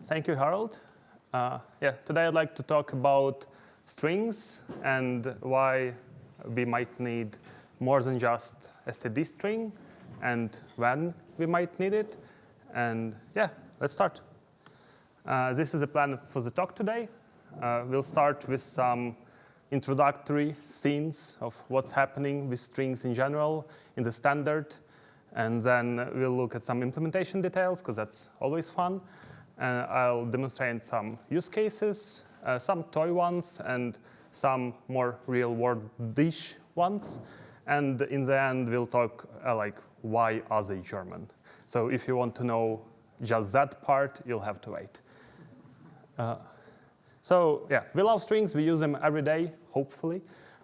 Thank you, Harold. Today I'd like to talk about strings and why we might need more than just std string and when we might need it. And let's start. This is the plan for the talk today. We'll start with some introductory scenes of what's happening with strings in general in the standard. And then we'll look at some implementation details, because that's always fun. I'll demonstrate some use cases, some toy ones, and some more real-world-ish ones. And in the end, we'll talk like why are they German. So if you want to know just that part, you'll have to wait. We love strings. We use them every day, hopefully,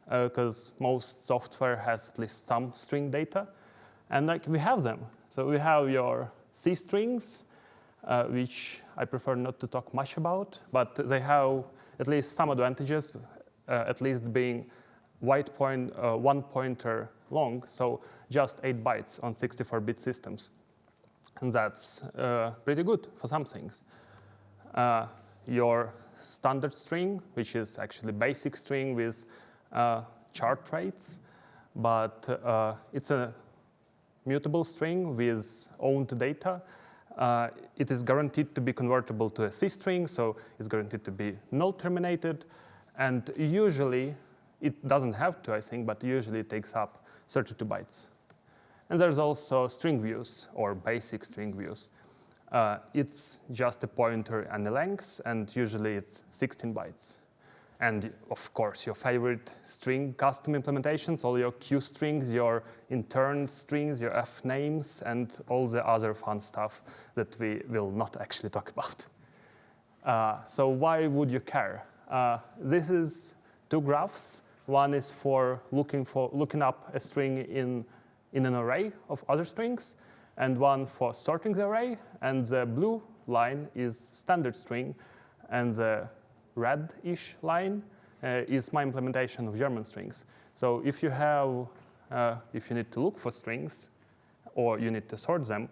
because most software has at least some string data. And we have them. So we have your C strings, which I prefer not to talk much about, but they have at least some advantages, at least being one pointer long, so just 8 bytes on 64-bit systems. And that's pretty good for some things. Your standard string, which is actually basic string with chart traits, but it's a mutable string with owned data. It is guaranteed to be convertible to a C string, so it's guaranteed to be null terminated. And usually, it doesn't have to, I think, but usually it takes up 32 bytes. And there's also string views, or basic string views. It's just a pointer and a length, and usually it's 16 bytes. And of course, your favorite string custom implementations, all your Q strings, your intern strings, your F names, and all the other fun stuff that we will not actually talk about. So why would you care? This is 2 graphs. One is for looking up a string in an array of other strings, and one for sorting the array. And the blue line is standard string, and the red-ish line is my implementation of German strings. So if you need to look for strings, or you need to sort them,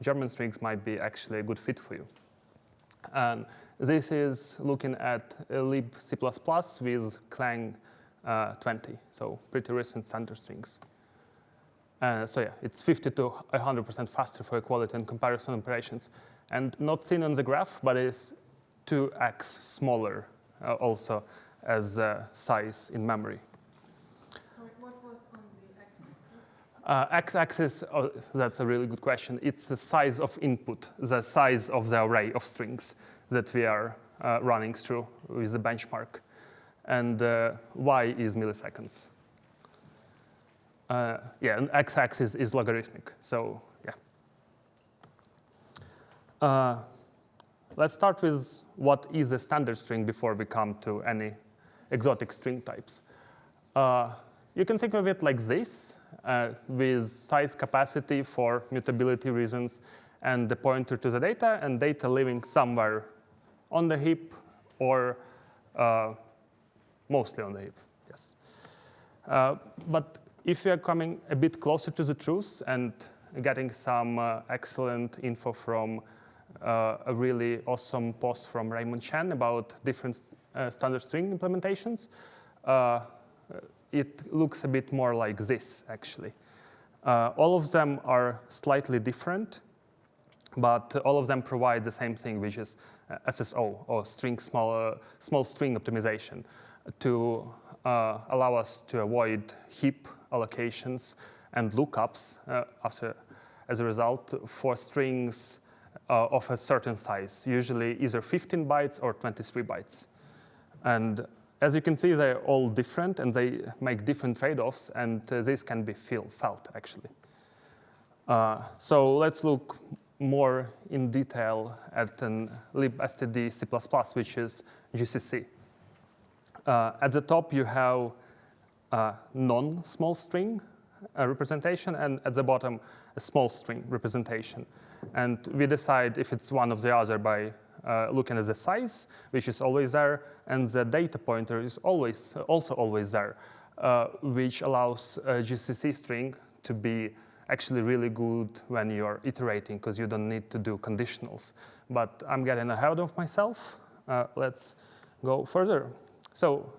German strings might be actually a good fit for you. And this is looking at lib C++ with Clang 20, so pretty recent standard strings. It's 50 to 100% faster for equality and comparison operations. And not seen on the graph, but it is 2x smaller also as size in memory. Sorry, what was on the x-axis? X-axis, that's a really good question. It's the size of input, the size of the array of strings that we are running through with the benchmark. And y is milliseconds. And x-axis is logarithmic, so let's start with what is a standard string before we come to any exotic string types. You can think of it like this, with size capacity for mutability reasons, and the pointer to the data, and data living somewhere on the heap, or mostly on the heap, yes. But if we are coming a bit closer to the truth and getting some excellent info from a really awesome post from Raymond Chen about different standard string implementations, it looks a bit more like this, actually. All of them are slightly different, but all of them provide the same thing, which is SSO, or small string optimization, to allow us to avoid heap allocations and lookups as a result for strings of a certain size, usually either 15 bytes or 23 bytes. And as you can see, they're all different, and they make different trade-offs, and this can be felt, actually. So let's look more in detail at an libstd C++, which is GCC. At the top, you have a non-small string representation, and at the bottom, a small string representation. And we decide if it's one of the other by looking at the size, which is always there, and the data pointer is also always there, which allows a GCC string to be actually really good when you're iterating because you don't need to do conditionals. But I'm getting ahead of myself. Let's go further. So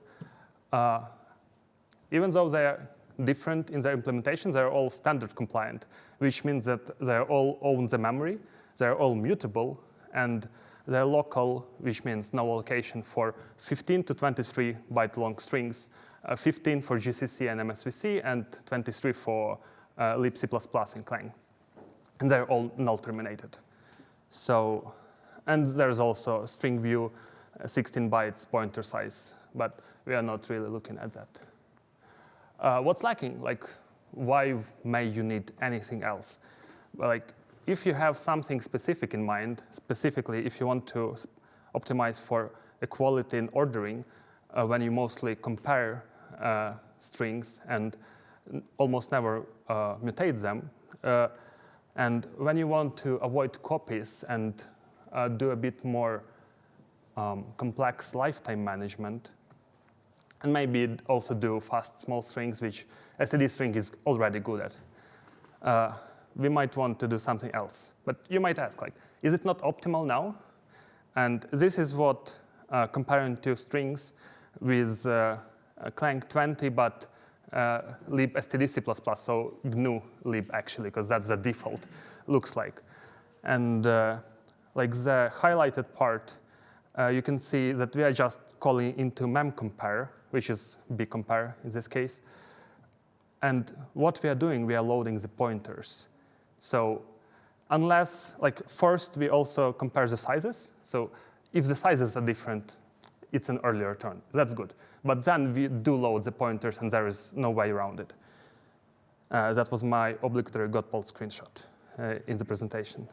even though they are different in their implementations, they're all standard compliant, which means that they all own the memory, they're all mutable, and they're local, which means no allocation for 15 to 23 byte long strings, 15 for GCC and MSVC, and 23 for libc++ and Clang. And they're all null terminated. So, and there's also string view, 16 bytes pointer size, but we are not really looking at that. What's lacking? Like, why may you need anything else? Like, if you have something specific in mind, specifically if you want to optimize for equality in ordering, when you mostly compare strings and almost never mutate them, and when you want to avoid copies and do a bit more complex lifetime management, and maybe also do fast small strings, which std string is already good at. We might want to do something else. But you might ask, like, is it not optimal now? And this is what comparing two strings with Clang 20, but lib std C++, so GNU lib actually, because that's the default, looks like. And like the highlighted part, you can see that we are just calling into memcompare, which is bcompare in this case. And what we are doing, we are loading the pointers. So unless, like, first we also compare the sizes. So if the sizes are different, it's an early return. That's good. But then we do load the pointers, and there is no way around it. That was my obligatory Godpol screenshot in the presentation.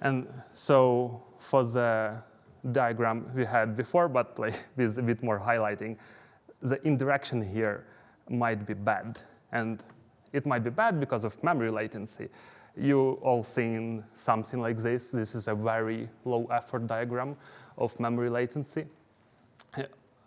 And so for the diagram we had before, but like with a bit more highlighting, the indirection here might be bad. And it might be bad because of memory latency. You all seen something like this. This is a very low effort diagram of memory latency.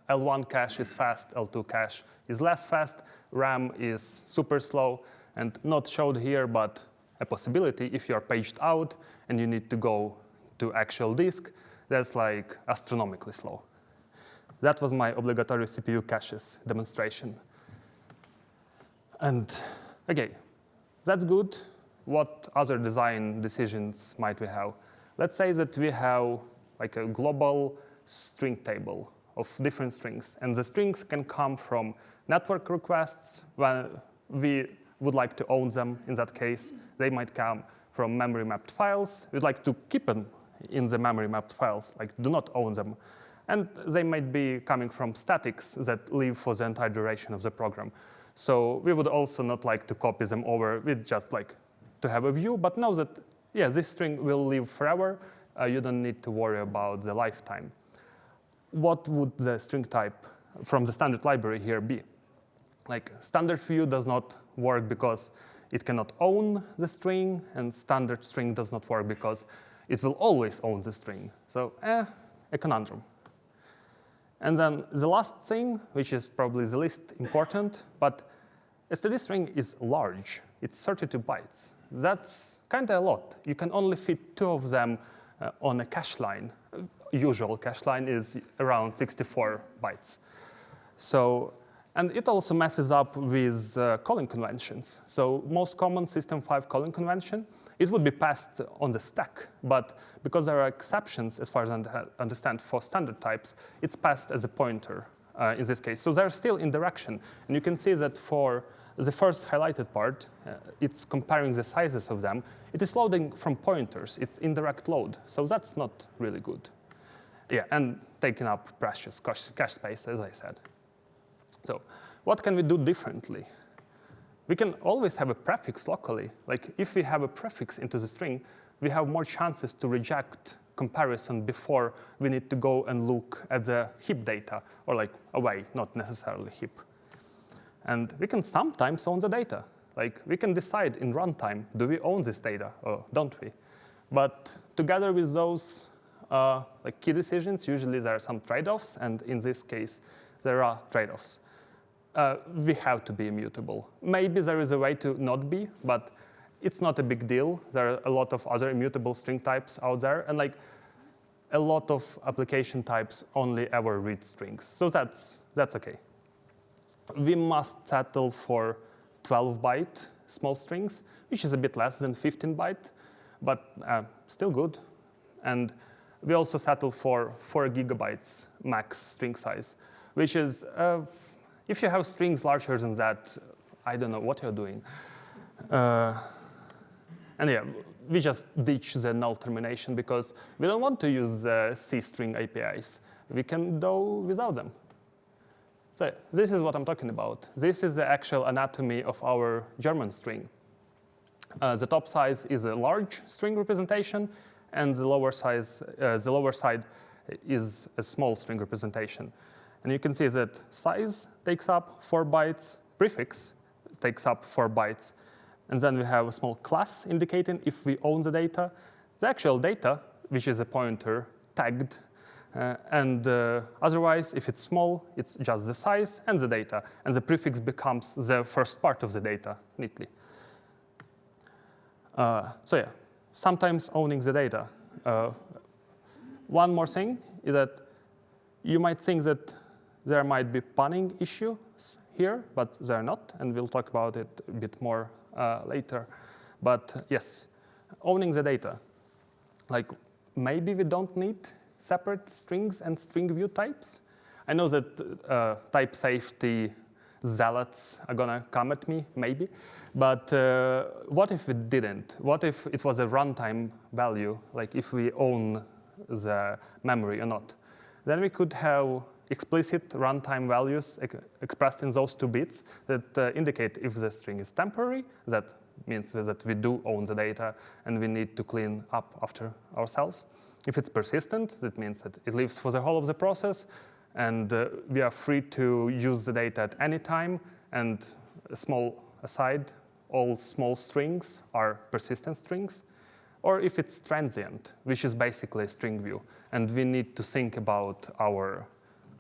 L1 cache is fast, L2 cache is less fast, RAM is super slow, and not showed here, but a possibility if you're paged out and you need to go to actual disk, that's like astronomically slow. That was my obligatory CPU caches demonstration. And okay, that's good. What other design decisions might we have? Let's say that we have like a global string table of different strings, and the strings can come from network requests when we would like to own them. In that case, they might come from memory mapped files. We'd like to keep them in the memory mapped files, like do not own them. And they might be coming from statics that live for the entire duration of the program. So we would also not like to copy them over. We'd just like to have a view, but know that, yeah, this string will live forever. You don't need to worry about the lifetime. What would the string type from the standard library here be? Like, standard view does not work because it cannot own the string, and standard string does not work because it will always own the string. So, a conundrum. And then the last thing, which is probably the least important, but std string is large. It's 32 bytes. That's kind of a lot. You can only fit 2 of them on a cache line. Usual cache line is around 64 bytes. So, and it also messes up with calling conventions. So most common System 5 calling convention, it would be passed on the stack. But because there are exceptions, as far as I understand, for standard types, it's passed as a pointer in this case. So they're still in direction. And you can see that for the first highlighted part, it's comparing the sizes of them. It is loading from pointers. It's indirect load. So that's not really good. Yeah, and taking up precious cache space, as I said. So what can we do differently? We can always have a prefix locally. Like, if we have a prefix into the string, we have more chances to reject comparison before we need to go and look at the heap data, or like away, not necessarily heap. And we can sometimes own the data. Like, we can decide in runtime, do we own this data or don't we? But together with those like key decisions, usually there are some trade-offs, and in this case, there are trade-offs. we have to be immutable. Maybe there is a way to not be, but it's not a big deal. There are a lot of other immutable string types out there, and like a lot of application types only ever read strings. So that's okay. We must settle for 12-byte small strings, which is a bit less than 15-byte, but still good. And we also settle for 4 gigabytes max string size, which is, if you have strings larger than that, I don't know what you're doing. And yeah, we just ditch the null termination because we don't want to use C-string APIs. We can do without them. So this is what I'm talking about. This is the actual anatomy of our German string. The top size is a large string representation, and the lower side is a small string representation. And you can see that size takes up 4 bytes, prefix takes up 4 bytes, and then we have a small class indicating if we own the data. The actual data, which is a pointer, tagged, and otherwise, if it's small, it's just the size and the data, and the prefix becomes the first part of the data, neatly. So yeah, sometimes owning the data. One more thing is that you might think that there might be punning issues here, but they're not, and we'll talk about it a bit more later. But yes, owning the data. Like, maybe we don't need separate strings and string view types. I know that type safety zealots are gonna come at me, maybe. But what if we didn't? What if it was a runtime value, like if we own the memory or not? Then we could have explicit runtime values expressed in those 2 bits that indicate if the string is temporary, that means that we do own the data and we need to clean up after ourselves. If it's persistent, that means that it lives for the whole of the process, and we are free to use the data at any time. And a small aside, all small strings are persistent strings. Or if it's transient, which is basically a string view, and we need to think about our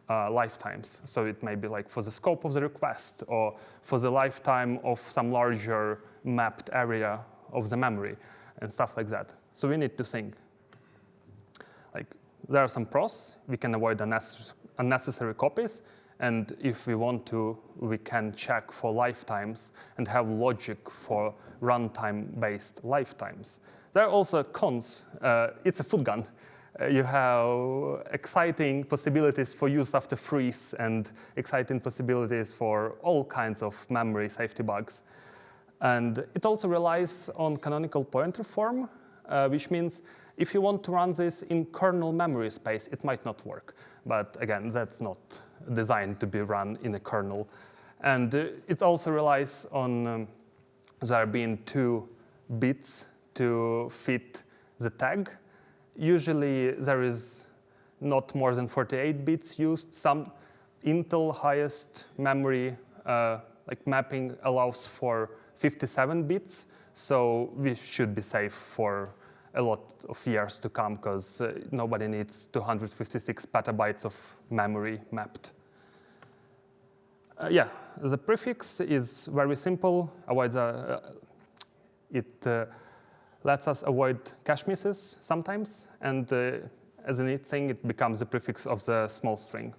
lifetimes. So it may be like for the scope of the request, or for the lifetime of some larger mapped area of the memory, and stuff like that. So we need to think. Like, there are some pros. We can avoid unnecessary copies, and if we want to, we can check for lifetimes and have logic for runtime-based lifetimes. There are also cons. It's a foot gun. You have exciting possibilities for use after freeze and exciting possibilities for all kinds of memory safety bugs. And it also relies on canonical pointer form, which means if you want to run this in kernel memory space, it might not work. But again, that's not designed to be run in a kernel. And it also relies on there being 2 bits to fit the tag. Usually, there is not more than 48 bits used. Some Intel highest memory like mapping allows for 57 bits. So we should be safe for a lot of years to come, because nobody needs 256 petabytes of memory mapped. Yeah, the prefix is very simple. It lets us avoid cache misses sometimes, and as a neat thing, it becomes the prefix of the small string.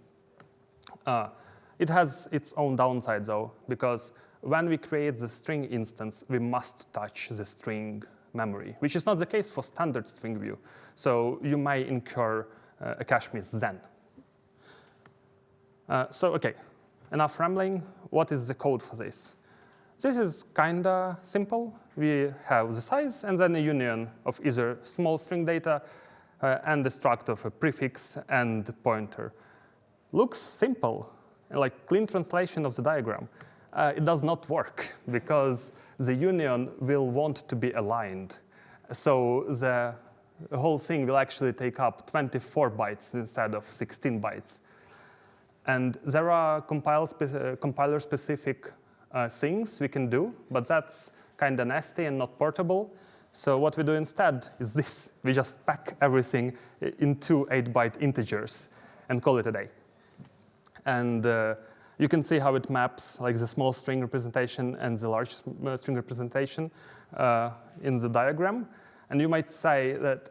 It has its own downside, though, because when we create the string instance, we must touch the string memory, which is not the case for standard string view. So you may incur a cache miss then. So OK, enough rambling. What is the code for this? This is kind of simple. We have the size and then a union of either small string data and the struct of a prefix and pointer. Looks simple, like clean translation of the diagram. It does not work because the union will want to be aligned. So the whole thing will actually take up 24 bytes instead of 16 bytes. And there are compiler-specific things we can do, but that's kind of nasty and not portable. So what we do instead is this. We just pack everything into 8-byte integers and call it a day. And you can see how it maps like the small string representation and the large string representation in the diagram. And you might say that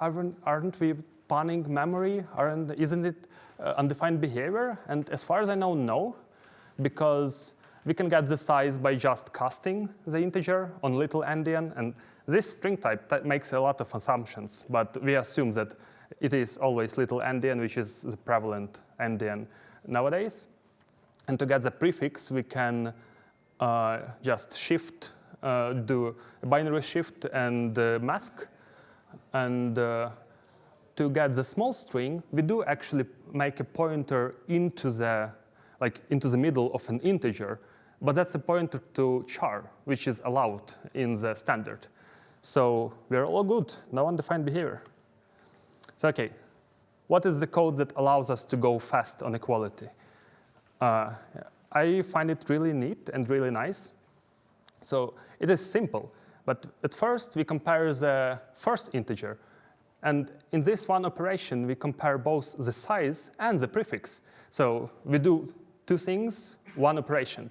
aren't we panning memory? Isn't it undefined behavior? And as far as I know, no, because we can get the size by just casting the integer on little endian. And this string type makes a lot of assumptions, but we assume that it is always little endian, which is the prevalent endian nowadays. And to get the prefix, we can just shift, do a binary shift and mask. And to get the small string, we do actually make a pointer into the middle of an integer, but that's a pointer to char, which is allowed in the standard. So we're all good, no undefined behavior. So okay, what is the code that allows us to go fast on equality? I find it really neat and really nice. So it is simple, but at first we compare the first integer. And in this one operation, we compare both the size and the prefix. So we do two things, one operation.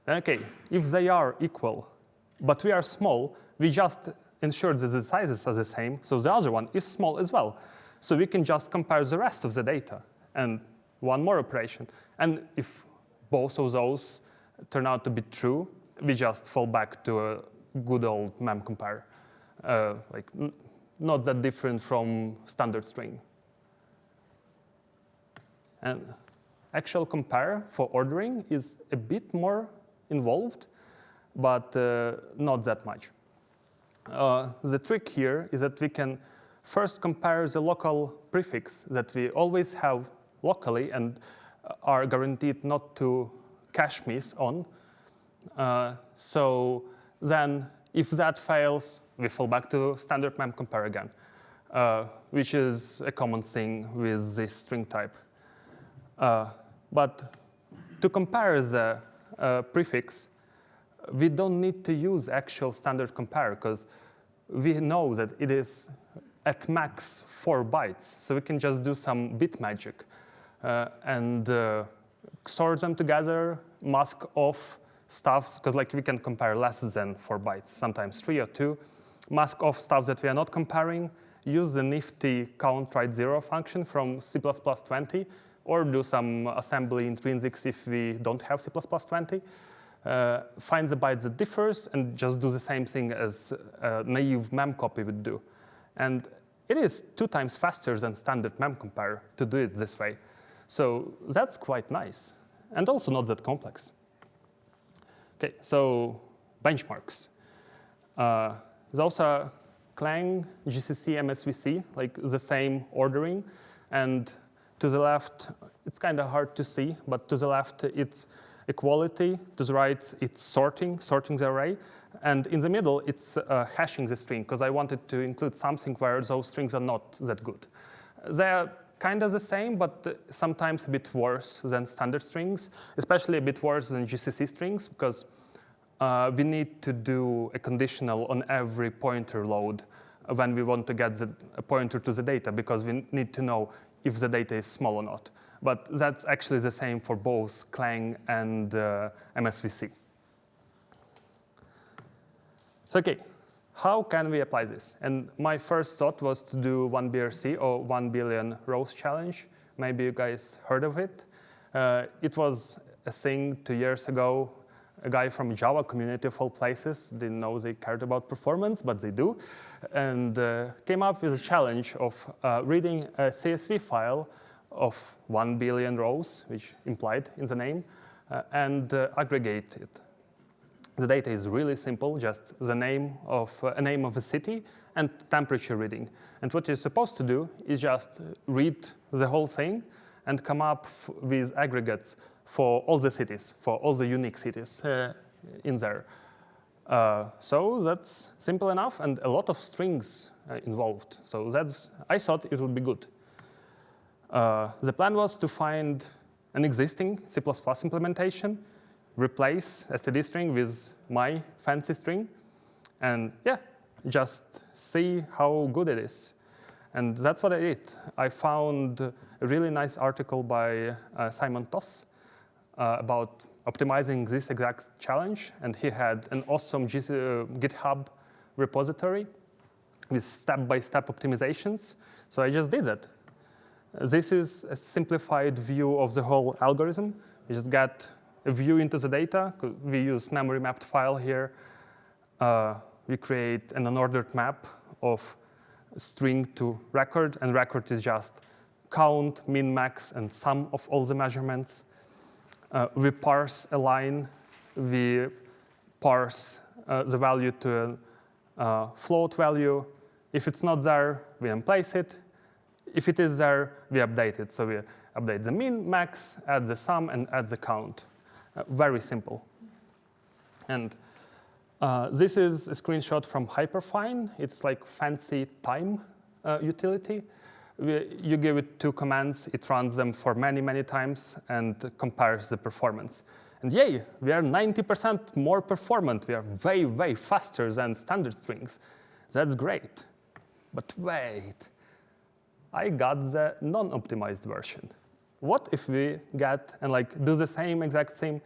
Okay, if they are equal, but we are small, we just ensure that the sizes are the same, so the other one is small as well. So we can just compare the rest of the data and one more operation. And if both of those turn out to be true, we just fall back to a good old mem compare, not that different from standard string. And actual compare for ordering is a bit more involved, but not that much. The trick here is that we can first compare the local prefix that we always have locally and are guaranteed not to cache miss on. So then if that fails, we fall back to standard mem compare again, which is a common thing with this string type. But to compare the prefix, we don't need to use actual standard compare because we know that it is at max 4 bytes. So we can just do some bit magic and store them together, mask off stuff, because we can compare less than 4 bytes, sometimes 3 or 2, mask off stuff that we are not comparing, use the nifty count write 0 function from C++20, or do some assembly intrinsics if we don't have C++20. Find the byte that differs and just do the same thing as a naive mem copy would do. And it is 2 times faster than standard mem compare to do it this way. So that's quite nice, and also not that complex. Okay, so benchmarks. Those are Clang, GCC, MSVC, like the same ordering. And to the left, it's kind of hard to see, but to the left, it's equality. To the right, it's sorting the array. And in the middle, it's hashing the string, because I wanted to include something where those strings are not that good. They're kind of the same, but sometimes a bit worse than standard strings, especially a bit worse than GCC strings, because we need to do a conditional on every pointer load when we want to get a pointer to the data, because we need to know if the data is small or not. But that's actually the same for both Clang and MSVC. So okay, how can we apply this? And my first thought was to do 1BRC, or 1 billion rows challenge. Maybe you guys heard of it. It was a thing 2 years ago. A guy from Java community of all places didn't know they cared about performance, but they do, and came up with a challenge of reading a CSV file of 1 billion rows, which implied in the name, and aggregate it. The data is really simple, just the name of a city and temperature reading. And what you're supposed to do is just read the whole thing and come up with aggregates for all the cities, for all the unique cities in there. So that's simple enough, and a lot of strings involved. So I thought it would be good. The plan was to find an existing C++ implementation, replace std string with my fancy string, and yeah, just see how good it is. And that's what I did. I found a really nice article by Simon Toth about optimizing this exact challenge, and he had an awesome GitHub repository with step-by-step optimizations. So I just did that. This is a simplified view of the whole algorithm. We just got a view into the data. We use memory mapped file here. We create an unordered map of string to record, and record is just count, min, max, and sum of all the measurements. We parse a line. We parse the value to a float value. If it's not there, we unplace it. If it is there, we update it. So we update the min, max, add the sum, and add the count. Very simple. And this is a screenshot from Hyperfine. It's like fancy time utility. You give it 2 commands. It runs them for many, many times and compares the performance. And yay, we are 90% more performant. We are way, way faster than standard strings. That's great. But wait, I got the non-optimized version. What if we get and do the same exact thing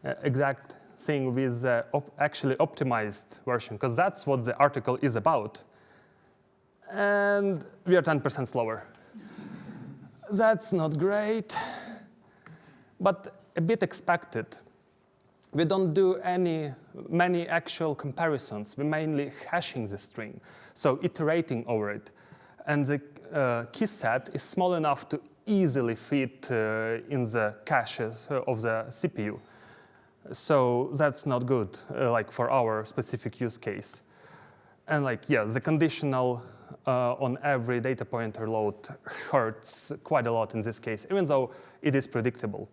with the actually optimized version? Because that's what the article is about. And we are 10% slower. That's not great, but a bit expected. We don't do many actual comparisons. We're mainly hashing the string, so iterating over it. And the key set is small enough to easily fit in the caches of the CPU. So that's not good, for our specific use case. And the conditional on every data pointer load hurts quite a lot in this case, even though it is predictable.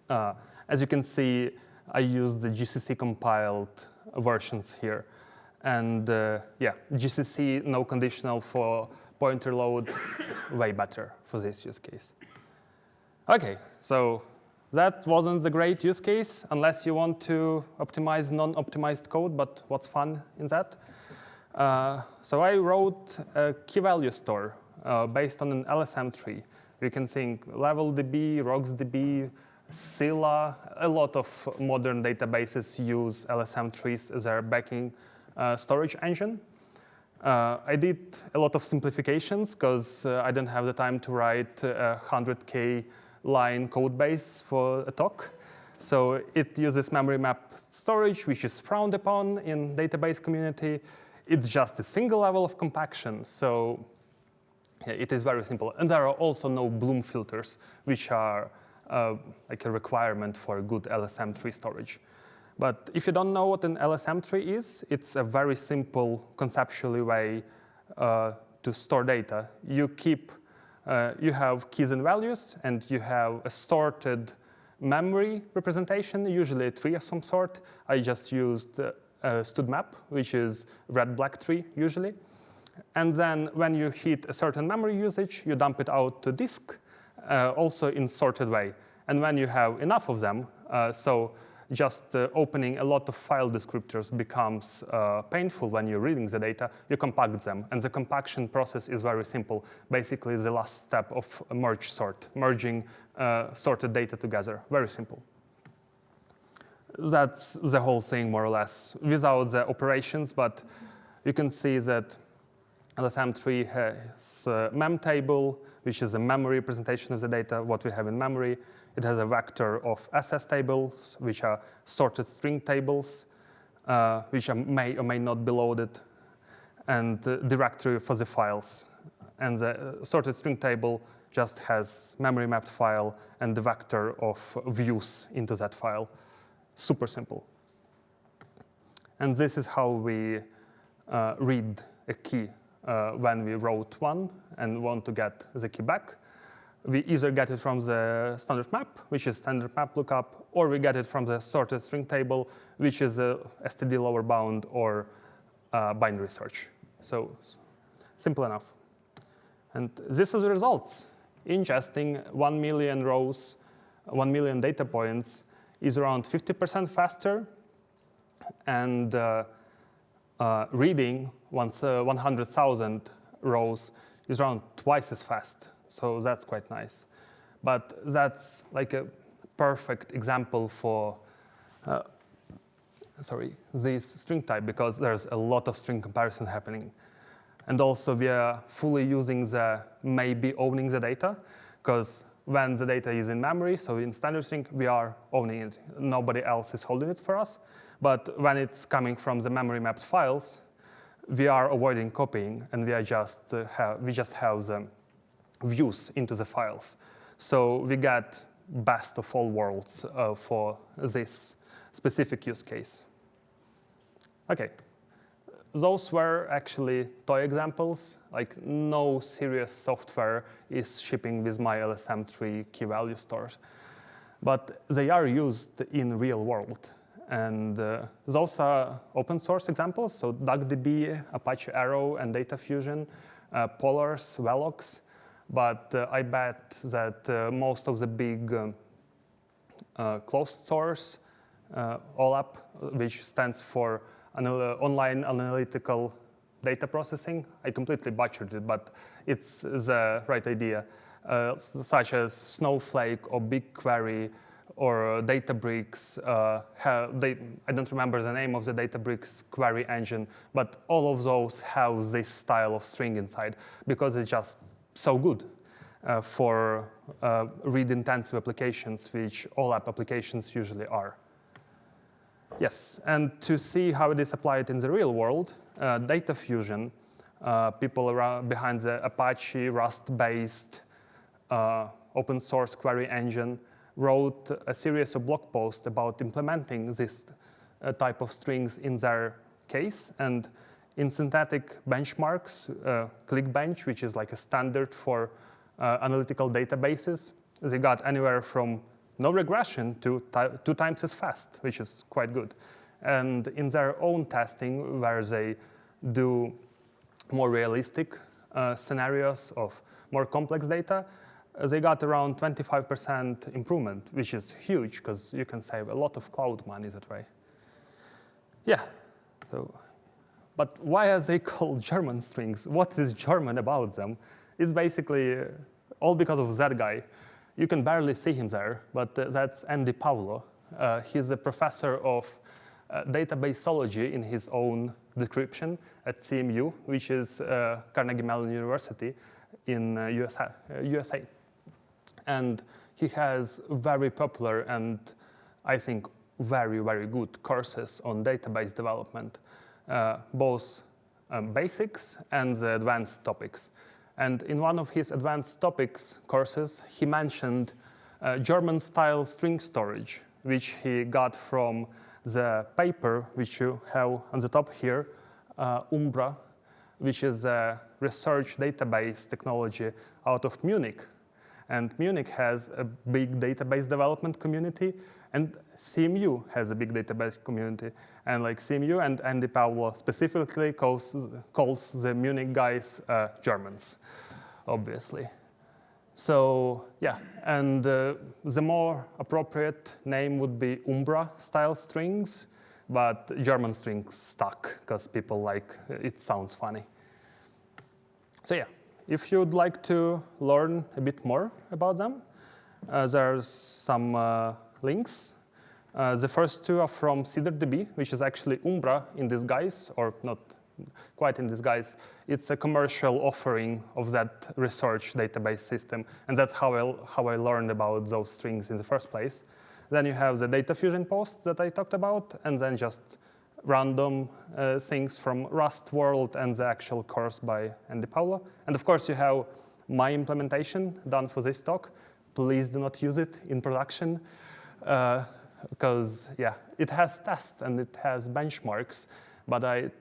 As you can see, I used the GCC compiled versions here. And GCC, no conditional for pointer load, way better for this use case. OK, so that wasn't the great use case, unless you want to optimize non-optimized code. But what's fun in that? So I wrote a key value store based on an LSM tree. You can think LevelDB, RocksDB, Scylla. A lot of modern databases use LSM trees as their backing storage engine. I did a lot of simplifications because I didn't have the time to write a 100K line code base for a talk. So it uses memory map storage, which is frowned upon in database community. It's just a single level of compaction. So it is very simple. And there are also no Bloom filters, which are like a requirement for good LSM tree storage. But if you don't know what an LSM tree is, it's a very simple conceptually way to store data. You have keys and values, and you have a sorted memory representation, usually a tree of some sort. I just used studmap, which is red-black tree usually. And then when you hit a certain memory usage, you dump it out to disk, also in sorted way. And when you have enough of them, so just opening a lot of file descriptors becomes painful when you're reading the data, you compact them. And the compaction process is very simple. Basically, the last step of a merge sort, merging sorted data together. Very simple. That's the whole thing, more or less, without the operations. But you can see that LSM tree has a mem table, which is a memory representation of the data, what we have in memory. It has a vector of SS tables, which are sorted string tables, which may or may not be loaded, and directory for the files. And the sorted string table just has memory mapped file and the vector of views into that file. Super simple. And this is how we read a key when we wrote one and want to get the key back. We either get it from the standard map, which is standard map lookup, or we get it from the sorted string table, which is a std lower bound or binary search. So simple enough. And this is the results. Ingesting 1 million rows, 1 million data points is around 50% faster, and reading 100,000 rows is around twice as fast. So that's quite nice. But that's like a perfect example for this string type, because there's a lot of string comparison happening. And also we are fully using the maybe owning the data, because when the data is in memory, so in standard string, we are owning it. Nobody else is holding it for us. But when it's coming from the memory mapped files, we are avoiding copying, and we just have the views into the files. So we get best of all worlds for this specific use case. Okay, those were actually toy examples. Like, no serious software is shipping with my LSM3 key value stores. But they are used in real world. And those are open source examples, so DuckDB, Apache Arrow, and Data Fusion, Polars, Velox. But I bet that most of the big closed source, OLAP, which stands for online analytical data processing. I completely butchered it, but it's the right idea, such as Snowflake or BigQuery or Databricks. I don't remember the name of the Databricks query engine, but all of those have this style of string inside because it's just so good for read-intensive applications, which OLAP applications usually are. Yes, and to see how it is applied in the real world, Data Fusion, people around behind the Apache Rust-based open source query engine wrote a series of blog posts about implementing this type of strings in their case. And in synthetic benchmarks, ClickBench, which is like a standard for analytical databases, they got anywhere from no regression to 2 times as fast, which is quite good. And in their own testing, where they do more realistic scenarios of more complex data, they got around 25% improvement, which is huge, because you can save a lot of cloud money that way. Yeah, but why are they called German strings? What is German about them? It's basically all because of that guy. You can barely see him there, but that's Andy Pawlo. He's a professor of databaseology in his own description at CMU, which is Carnegie Mellon University in USA. And he has very popular and, I think, very, very good courses on database development, both basics and the advanced topics. And in one of his advanced topics courses, he mentioned German-style string storage, which he got from the paper, which you have on the top here, Umbra, which is a research database technology out of Munich. And Munich has a big database development community, and CMU has a big database community. And like CMU and Andy Pawlo specifically calls the Munich guys Germans, obviously. So yeah, and the more appropriate name would be Umbra-style strings, but German strings stuck because people like it sounds funny. So yeah, if you'd like to learn a bit more about them, there's some links. The first 2 are from CedarDB, which is actually Umbra in disguise, or not quite in disguise. It's a commercial offering of that research database system, and that's how I learned about those strings in the first place. Then you have the Data Fusion posts that I talked about, and then just random things from Rust World and the actual course by Andy Pawlo. And of course, you have my implementation done for this talk. Please do not use it in production, because yeah, it has tests and it has benchmarks, but I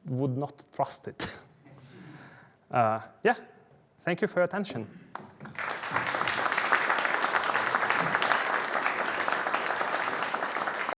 would not trust it. Yeah, thank you for your attention.